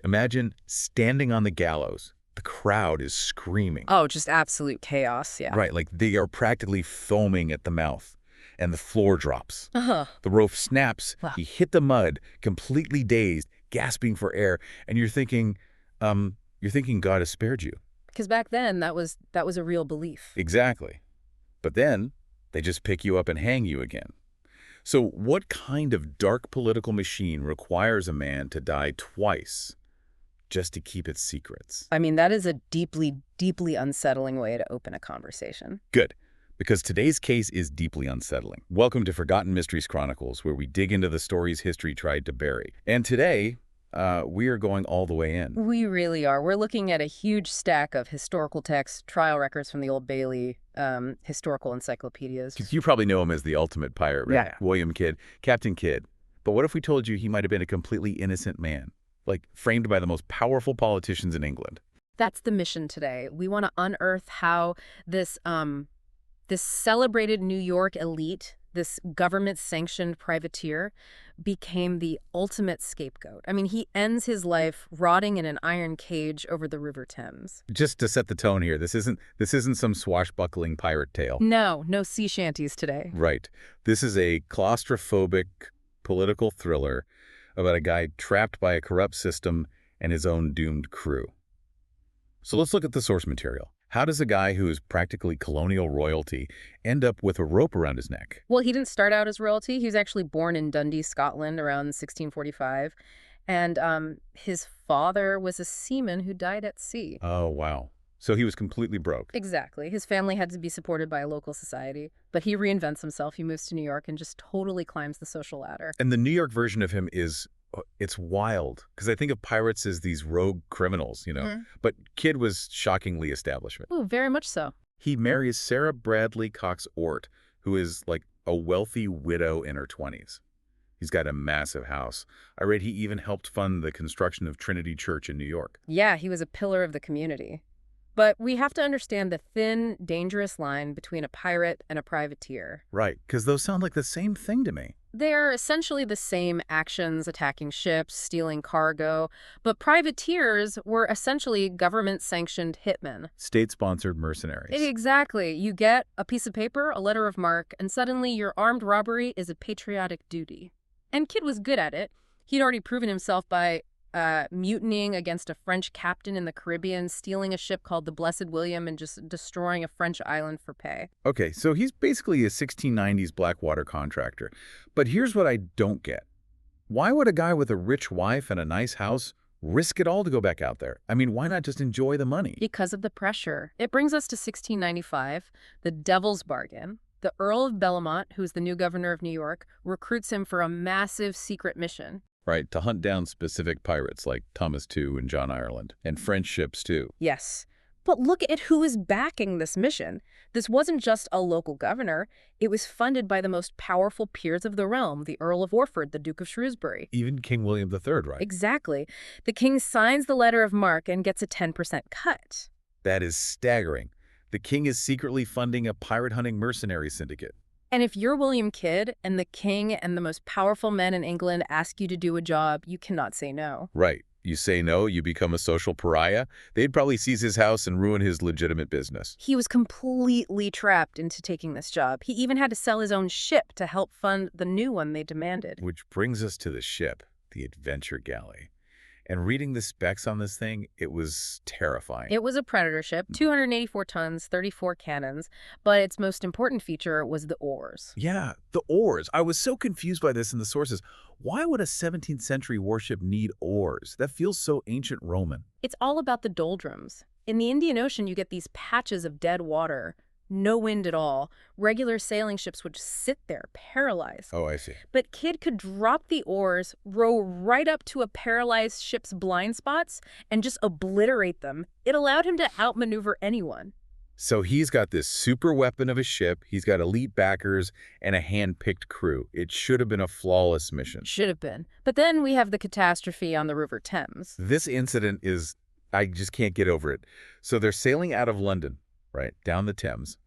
Imagine standing on the gallows. The crowd is screaming. Oh, just absolute chaos, yeah. Right, like they are practically foaming at the mouth. And the floor drops. Uh-huh. The rope snaps. Wow. He hit the mud, completely dazed, gasping for air. And you're thinking God has spared you. Because back then, that was a real belief. Exactly. But then they just pick you up and hang you again. So what kind of dark political machine requires a man to die twice just to keep its secrets? I mean, that is a deeply, deeply unsettling way to open a conversation. Good, because today's case is deeply unsettling. Welcome to Forgotten Mysteries Chronicles, where we dig into the stories history tried to bury. And today, we are going all the way in. We really are. We're looking at a huge stack of historical texts, trial records from the Old Bailey, historical encyclopedias. You probably know him as the ultimate pirate, right? Yeah. William Kidd, Captain Kidd. But what if we told you he might have been a completely innocent man, like framed by the most powerful politicians in England? That's the mission today. We want to unearth how this celebrated New York elite, this government-sanctioned privateer, became the ultimate scapegoat. I mean, he ends his life rotting in an iron cage over the River Thames. Just to set the tone here, this isn't some swashbuckling pirate tale. No sea shanties today. Right. This is a claustrophobic political thriller about a guy trapped by a corrupt system and his own doomed crew. So let's look at the source material. How does a guy who is practically colonial royalty end up with a rope around his neck? Well, he didn't start out as royalty. He was actually born in Dundee, Scotland, around 1645. And his father was a seaman who died at sea. Oh, wow. So he was completely broke. Exactly. His family had to be supported by a local society. But he reinvents himself. He moves to New York and just totally climbs the social ladder. And the New York version of him is, it's wild. Because I think of pirates as these rogue criminals, you know. Mm-hmm. But Kidd was shockingly establishment. Oh, very much so. He marries Sarah Bradley Cox Ort, who is like a wealthy widow in her 20s. He's got a massive house. I read he even helped fund the construction of Trinity Church in New York. Yeah, he was a pillar of the community. But we have to understand the thin, dangerous line between a pirate and a privateer. Right, because those sound like the same thing to me. They are essentially the same actions, attacking ships, stealing cargo, but privateers were essentially government-sanctioned hitmen. State-sponsored mercenaries. Exactly. You get a piece of paper, a letter of marque, and suddenly your armed robbery is a patriotic duty. And Kidd was good at it. He'd already proven himself by mutinying against a French captain in the Caribbean, stealing a ship called the Blessed William, and just destroying a French island for pay. Okay, so he's basically a 1690s Blackwater contractor. But here's what I don't get. Why would a guy with a rich wife and a nice house risk it all to go back out there? I mean, why not just enjoy the money? Because of the pressure. It brings us to 1695, the devil's bargain. The Earl of Bellamont, who's the new governor of New York, recruits him for a massive secret mission. Right, to hunt down specific pirates like Thomas II and John Ireland, and French ships too. Yes. But look at who is backing this mission. This wasn't just a local governor. It was funded by the most powerful peers of the realm, the Earl of Orford, the Duke of Shrewsbury. Even King William III, right? Exactly. The king signs the letter of marque and gets a 10% cut. That is staggering. The king is secretly funding a pirate-hunting mercenary syndicate. And if you're William Kidd and the king and the most powerful men in England ask you to do a job, you cannot say no. Right. You say no, you become a social pariah. They'd probably seize his house and ruin his legitimate business. He was completely trapped into taking this job. He even had to sell his own ship to help fund the new one they demanded. Which brings us to the ship, the Adventure Galley. And reading the specs on this thing, it was terrifying. It was a predator ship, 284 tons, 34 cannons, but its most important feature was the oars. Yeah, the oars. I was so confused by this in the sources. Why would a 17th century warship need oars? That feels so ancient Roman. It's all about the doldrums. In the Indian Ocean, you get these patches of dead water. No wind at all. Regular sailing ships would sit there, paralyzed. Oh, I see. But Kidd could drop the oars, row right up to a paralyzed ship's blind spots, and just obliterate them. It allowed him to outmaneuver anyone. So he's got this super weapon of a ship, he's got elite backers, and a hand-picked crew. It should have been a flawless mission. Should have been. But then we have the catastrophe on the River Thames. This incident is, I just can't get over it. So they're sailing out of London, right, down the Thames.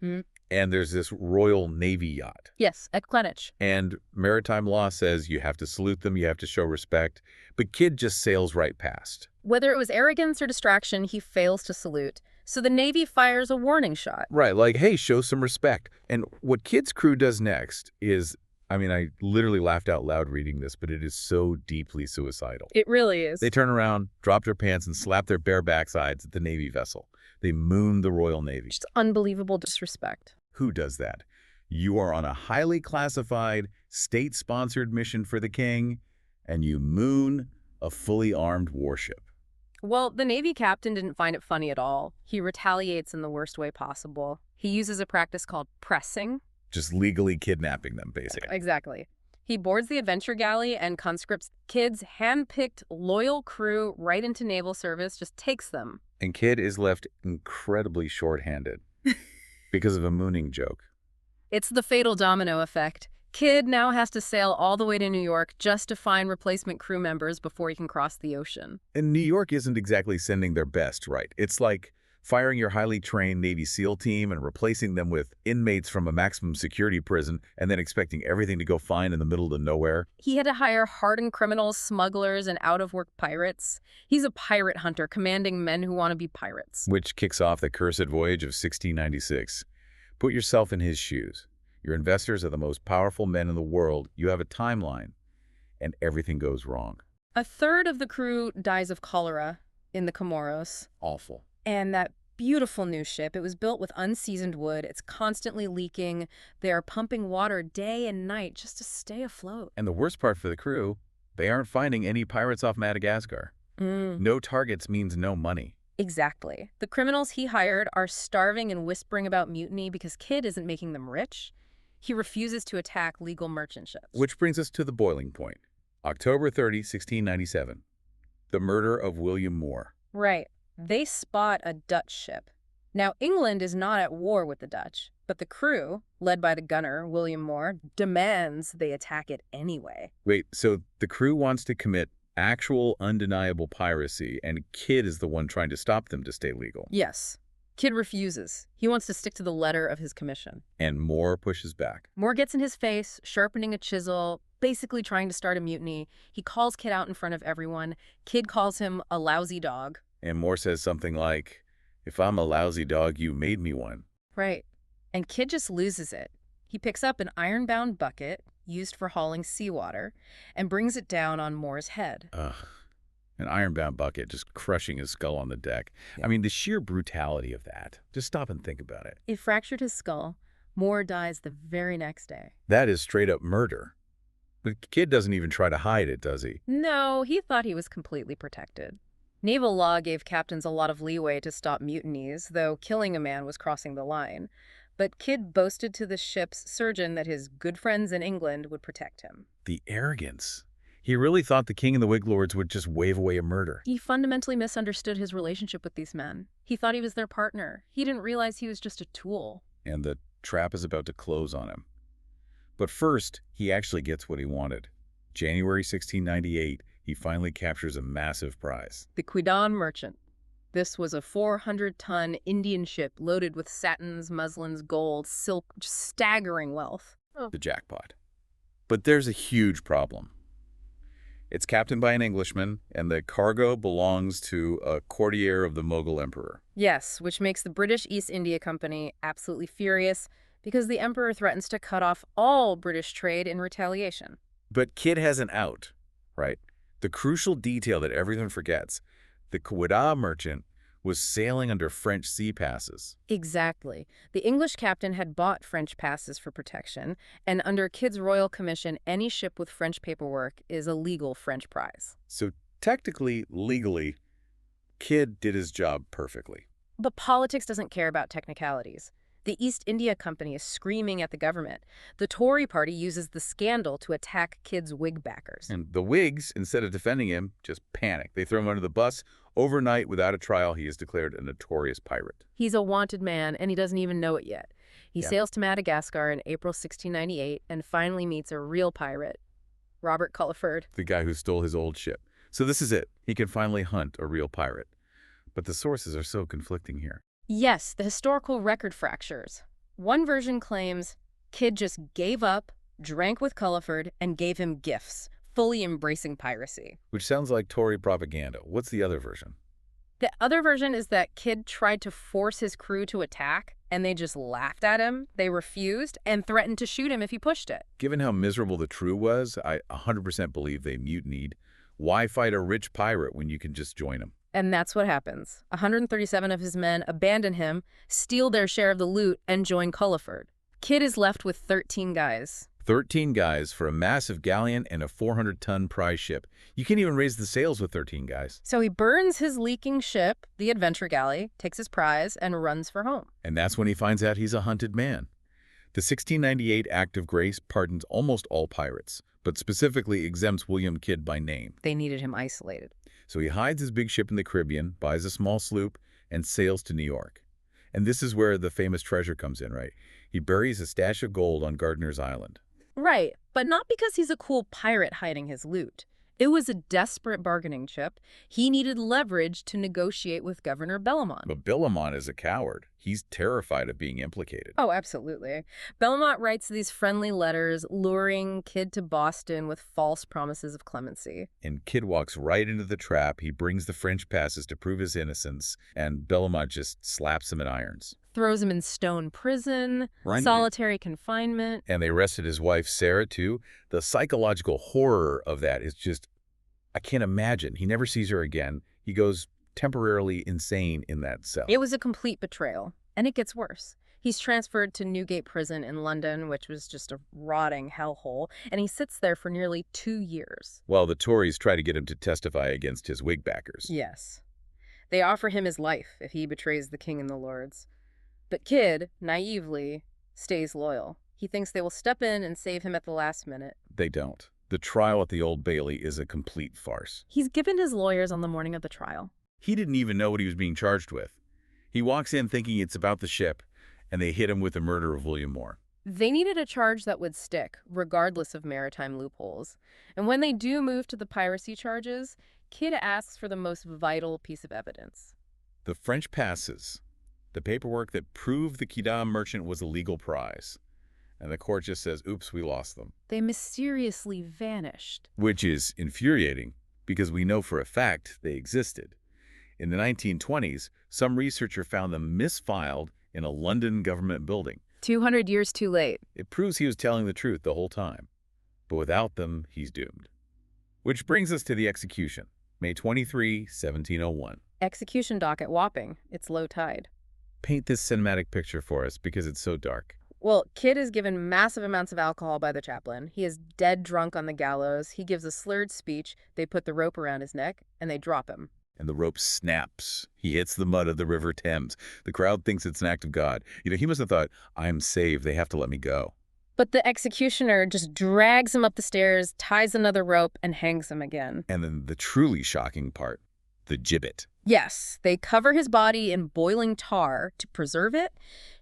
And there's this Royal Navy yacht. Yes, at Greenwich. And maritime law says you have to salute them, you have to show respect. But Kidd just sails right past. Whether it was arrogance or distraction, he fails to salute. So the Navy fires a warning shot. Right, like, hey, show some respect. And what Kidd's crew does next is, I mean, I literally laughed out loud reading this, but it is so deeply suicidal. It really is. They turn around, drop their pants, and slap their bare backsides at the Navy vessel. They moon the Royal Navy. Just unbelievable disrespect. Who does that? You are on a highly classified, state-sponsored mission for the king, and you moon a fully armed warship. Well, the Navy captain didn't find it funny at all. He retaliates in the worst way possible. He uses a practice called pressing. Just legally kidnapping them, basically. Exactly. He boards the adventure galley and conscripts Kidd's hand-picked, loyal crew right into naval service, just takes them. And Kidd is left incredibly short-handed because of a mooning joke. It's the fatal domino effect. Kidd now has to sail all the way to New York just to find replacement crew members before he can cross the ocean. And New York isn't exactly sending their best, right? It's like firing your highly trained Navy SEAL team and replacing them with inmates from a maximum security prison and then expecting everything to go fine in the middle of nowhere. He had to hire hardened criminals, smugglers, and out-of-work pirates. He's a pirate hunter commanding men who want to be pirates. Which kicks off the cursed voyage of 1696. Put yourself in his shoes. Your investors are the most powerful men in the world. You have a timeline, and everything goes wrong. A third of the crew dies of cholera in the Comoros. Awful. And that beautiful new ship, it was built with unseasoned wood. It's constantly leaking. They are pumping water day and night just to stay afloat. And the worst part for the crew, they aren't finding any pirates off Madagascar. No targets means no money. Exactly. The criminals he hired are starving and whispering about mutiny because Kidd isn't making them rich. He refuses to attack legal merchant ships. Which brings us to the boiling point. October 30, 1697. The murder of William Moore. Right. They spot a Dutch ship. Now, England is not at war with the Dutch, but the crew, led by the gunner, William Moore, demands they attack it anyway. Wait, so the crew wants to commit actual undeniable piracy, and Kidd is the one trying to stop them to stay legal. Yes. Kidd refuses. He wants to stick to the letter of his commission. And Moore pushes back. Moore gets in his face, sharpening a chisel, basically trying to start a mutiny. He calls Kidd out in front of everyone. Kidd calls him a lousy dog. And Moore says something like, "If I'm a lousy dog, you made me one." Right. And Kidd just loses it. He picks up an iron-bound bucket, used for hauling seawater, and brings it down on Moore's head. Ugh. An iron-bound bucket just crushing his skull on the deck. Yeah. I mean, the sheer brutality of that. Just stop and think about it. It fractured his skull. Moore dies the very next day. That is straight-up murder. But Kidd doesn't even try to hide it, does he? No, he thought he was completely protected. Naval law gave captains a lot of leeway to stop mutinies, though killing a man was crossing the line. But Kidd boasted to the ship's surgeon that his good friends in England would protect him. The arrogance. He really thought the king and the Whig lords would just wave away a murder. He fundamentally misunderstood his relationship with these men. He thought he was their partner. He didn't realize he was just a tool. And the trap is about to close on him. But first, he actually gets what he wanted. January 1698, he finally captures a massive prize. The Forgotten Merchant. This was a 400-ton Indian ship loaded with satins, muslins, gold, silk, just staggering wealth. The jackpot. But there's a huge problem. It's captained by an Englishman, and the cargo belongs to a courtier of the Mughal emperor. Yes, which makes the British East India Company absolutely furious because the emperor threatens to cut off all British trade in retaliation. But Kidd has an out, right? The crucial detail that everyone forgets. The Forgotten Merchant was sailing under French sea passes. Exactly. The English captain had bought French passes for protection, and under Kidd's royal commission, any ship with French paperwork is a legal French prize. So technically, legally, Kidd did his job perfectly. But politics doesn't care about technicalities. The East India Company is screaming at the government. The Tory party uses the scandal to attack Kidd's Whig backers. And the Whigs, instead of defending him, just panic. They throw him under the bus. Overnight, without a trial, he is declared a notorious pirate. He's a wanted man, and he doesn't even know it yet. He sails to Madagascar in April 1698 and finally meets a real pirate, Robert Culliford. The guy who stole his old ship. So this is it. He can finally hunt a real pirate. But the sources are so conflicting here. Yes, the historical record fractures. One version claims Kidd just gave up, drank with Culliford, and gave him gifts, fully embracing piracy. Which sounds like Tory propaganda. What's the other version? The other version is that Kidd tried to force his crew to attack, and they just laughed at him. They refused and threatened to shoot him if he pushed it. Given how miserable the crew was, I 100% believe they mutinied. Why fight a rich pirate when you can just join him? And that's what happens. 137 of his men abandon him, steal their share of the loot, and join Culliford. Kidd is left with 13 guys. 13 guys for a massive galleon and a 400-ton prize ship. You can't even raise the sails with 13 guys. So he burns his leaking ship, the Adventure Galley, takes his prize, and runs for home. And that's when he finds out he's a hunted man. The 1698 Act of Grace pardons almost all pirates, but specifically exempts William Kidd by name. They needed him isolated. So he hides his big ship in the Caribbean, buys a small sloop, and sails to New York. And this is where the famous treasure comes in, right? He buries a stash of gold on Gardiner's Island. Right, but not because he's a cool pirate hiding his loot. It was a desperate bargaining chip. He needed leverage to negotiate with Governor Bellamont. But Bellamont is a coward. He's terrified of being implicated. Oh, absolutely. Bellamont writes these friendly letters, luring Kidd to Boston with false promises of clemency. And Kidd walks right into the trap. He brings the French passes to prove his innocence, and Bellamont just slaps him in irons. Throws him in stone prison, Right. solitary confinement. And they arrested his wife, Sarah, too. The psychological horror of that is just, I can't imagine. He never sees her again. He goes temporarily insane in that cell. It was a complete betrayal, and it gets worse. He's transferred to Newgate Prison in London, which was just a rotting hellhole, and he sits there for nearly 2 years. While the Tories try to get him to testify against his Whig backers. Yes. They offer him his life if he betrays the king and the lords. But Kidd, naively, stays loyal. He thinks they will step in and save him at the last minute. They don't. The trial at the Old Bailey is a complete farce. He's given his lawyers on the morning of the trial. He didn't even know what he was being charged with. He walks in thinking it's about the ship, and they hit him with the murder of William Moore. They needed a charge that would stick, regardless of maritime loopholes. And when they do move to the piracy charges, Kidd asks for the most vital piece of evidence. The French passes, the paperwork that proved the Quidam merchant was a legal prize. And the court just says, oops, we lost them. They mysteriously vanished. Which is infuriating, because we know for a fact they existed. In the 1920s, some researcher found them misfiled in a London government building. 200 years too late. It proves he was telling the truth the whole time. But without them, he's doomed. Which brings us to the execution, May 23, 1701. Execution dock at Wapping. It's low tide. Paint this cinematic picture for us because it's so dark. Well, Kidd is given massive amounts of alcohol by the chaplain. He is dead drunk on the gallows. He gives a slurred speech. They put the rope around his neck, and they drop him. And the rope snaps. He hits the mud of the River Thames. The crowd thinks it's an act of God. He must have thought, I'm saved. They have to let me go. But the executioner just drags him up the stairs, ties another rope, and hangs him again. And then the truly shocking part, the gibbet. Yes, they cover his body in boiling tar to preserve it,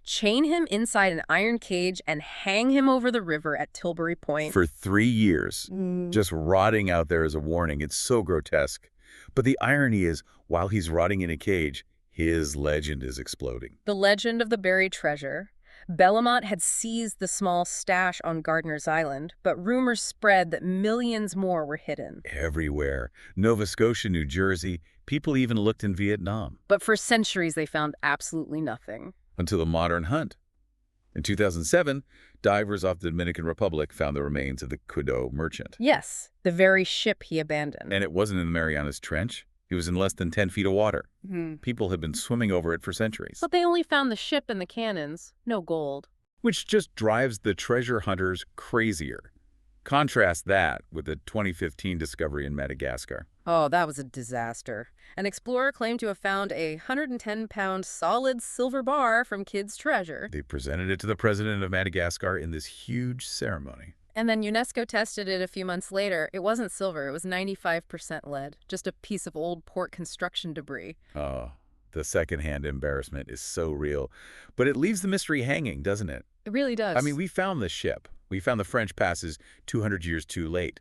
chain him inside an iron cage, and hang him over the river at Tilbury Point. For 3 years, just rotting out there as a warning. It's so grotesque. But the irony is, while he's rotting in a cage, his legend is exploding. The legend of the buried treasure. Bellamont had seized the small stash on Gardiner's Island, but rumors spread that millions more were hidden. Everywhere. Nova Scotia, New Jersey. People even looked in Vietnam. But for centuries, they found absolutely nothing. Until the modern hunt. In 2007, divers off the Dominican Republic found the remains of the Quidam merchant. Yes, the very ship he abandoned. And it wasn't in the Marianas Trench. It was in less than 10 feet of water. People had been swimming over it for centuries. But they only found the ship and the cannons, no gold. Which just drives the treasure hunters crazier. Contrast that with the 2015 discovery in Madagascar. Oh, that was a disaster. An explorer claimed to have found a 110-pound solid silver bar from Kidd's treasure. They presented it to the president of Madagascar in this huge ceremony. And then UNESCO tested it a few months later. It wasn't silver, it was 95% lead. Just a piece of old port construction debris. Oh, the secondhand embarrassment is so real. But it leaves the mystery hanging, doesn't it? It really does. I mean, we found the ship. We found the French passes 200 years too late.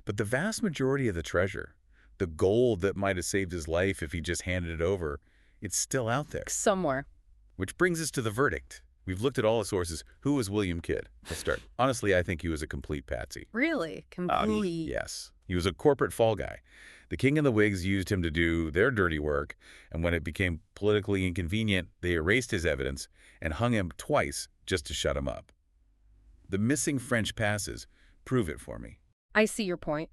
But the vast majority of the treasure, the gold that might have saved his life if he just handed it over, it's still out there. Somewhere. Which brings us to the verdict. We've looked at all the sources. Who was William Kidd? Let's start. Honestly, I think he was a complete patsy. Really? Complete. Yes. He was a corporate fall guy. The king and the Whigs used him to do their dirty work, and when it became politically inconvenient, they erased his evidence and hung him twice just to shut him up. The missing French passes prove it for me. I see your point.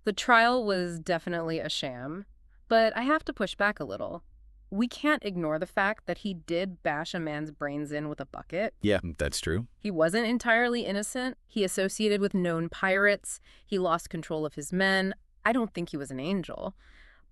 The trial was definitely a sham, but I have to push back a little. We can't ignore the fact that he did bash a man's brains in with a bucket. Yeah, that's true. He wasn't entirely innocent. He associated with known pirates. He lost control of his men. I don't think he was an angel.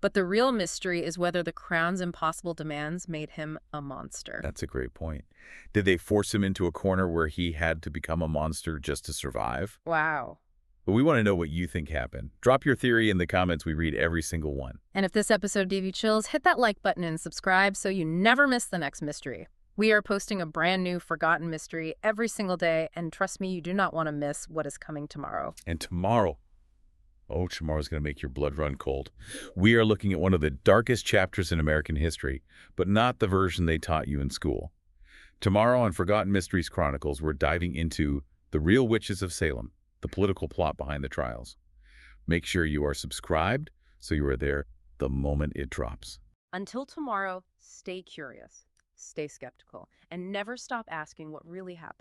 But the real mystery is whether the crown's impossible demands made him a monster. That's a great point. Did they force him into a corner where he had to become a monster just to survive? Wow. But we want to know what you think happened. Drop your theory in the comments. We read every single one. And if this episode gave you chills, hit that like button and subscribe so you never miss the next mystery. We are posting a brand new Forgotten Mystery every single day, and trust me, you do not want to miss what is coming tomorrow. And tomorrow's going to make your blood run cold. We are looking at one of the darkest chapters in American history, but not the version they taught you in school. Tomorrow on Forgotten Mysteries Chronicles, we're diving into the real witches of Salem, the political plot behind the trials. Make sure you are subscribed so you are there the moment it drops. Until tomorrow, stay curious, stay skeptical, and never stop asking what really happened.